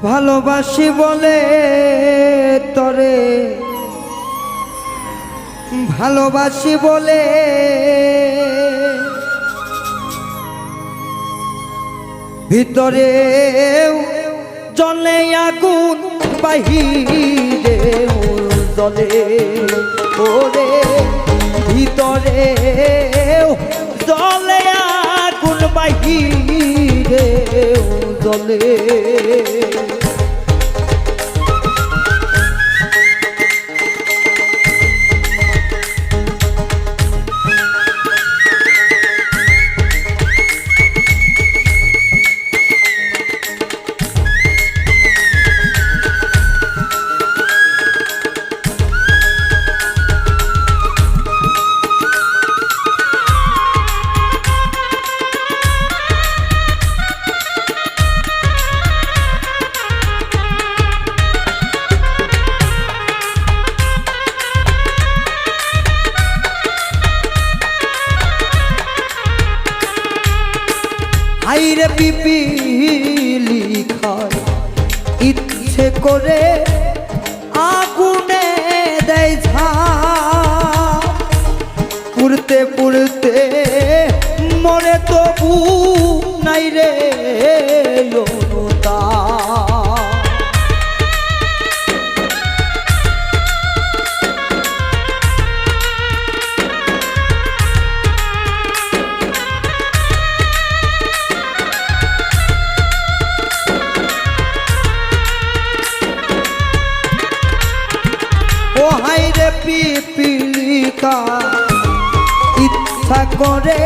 ভালোবাসি বলে তরে, ভালোবাসি বলে ভিতরে জ্বলে আগুন, বাহিরে জ্বলে ওরে, ভিতরে জ্বলে আগুন, বাহিরে জ্বলে। আইরে পিপিলি খায় ইচ্ছে করে, আগুনে দেয় ঝাঁপ, পুড়তে পুড়তে মরে তবু নাই রে লোতা। পিপিলিকা ইচ্ছা করে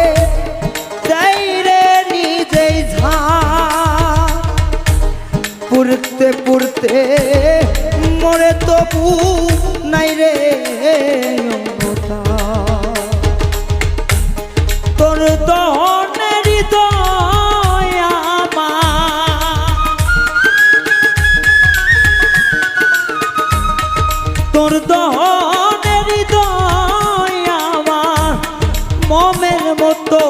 যাইরে নিজেই ঝাঁপ, পুড়তে পুড়তে মরে তবু নাই রে অমতা। তোর দহনের হৃদয় আমার, তোর দহনের হৃদয় আমার মমের মতো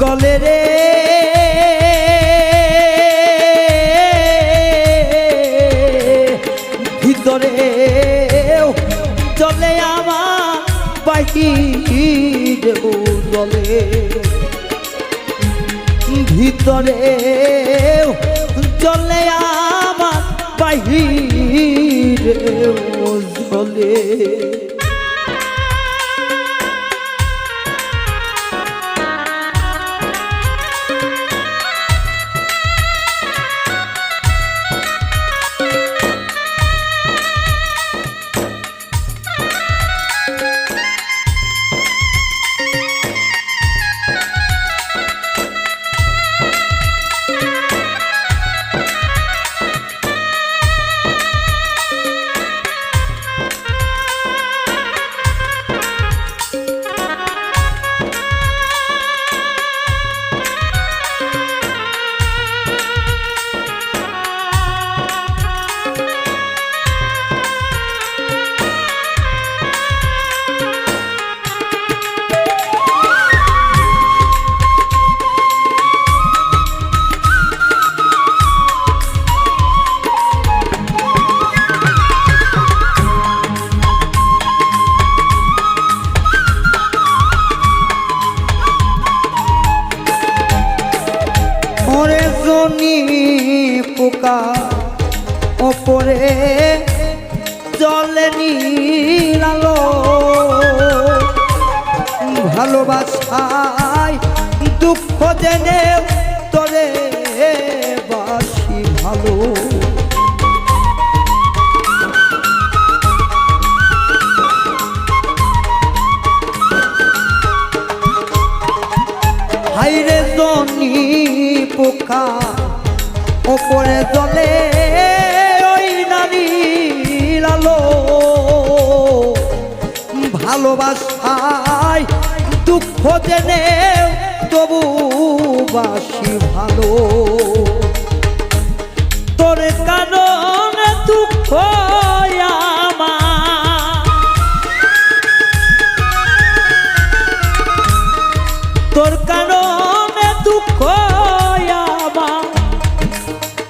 গলে রে, ভিতরে জ্বলে আমার, বাহিরেও জ্বলে, ভিতরে জ্বলে আমার, বাহিরেও জ্বলে। পোকা ওপরে জলে নীল আলো, ভালোবাসায় দুঃখ জেনে তোরে বাসি ভালো। হাইরে জনি পোকা ওপরে জলে ওই নারী লালো, ভালোবাসায় দুঃখ জেনে তবু বাসি ভালো। তোর কারণে দুঃখ আমার, তোর কারণে দুঃখ আমার,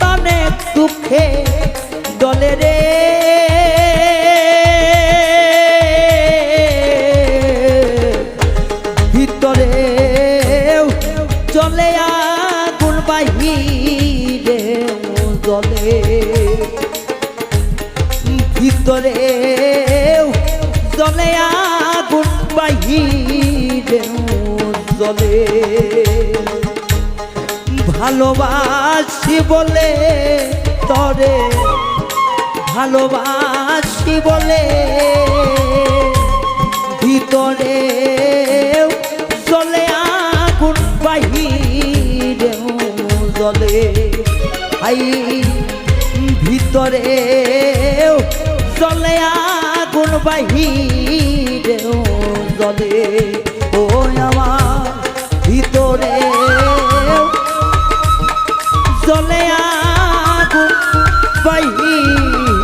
তানে দুঃখ সুখে দলে রে ভিতরে চলে আগুন বাহিরে জলে ভিতরে জলে আগুন বাহিরে জলে ভালোবাসি বলে তরে ভালোবাসি বলে ভিতরে জলে আগুন বাহিরে জলে আই ভিতরে জলে আগুন বাহিরে জলে ও আমার ভিতরে জলে আগুন বাহিরে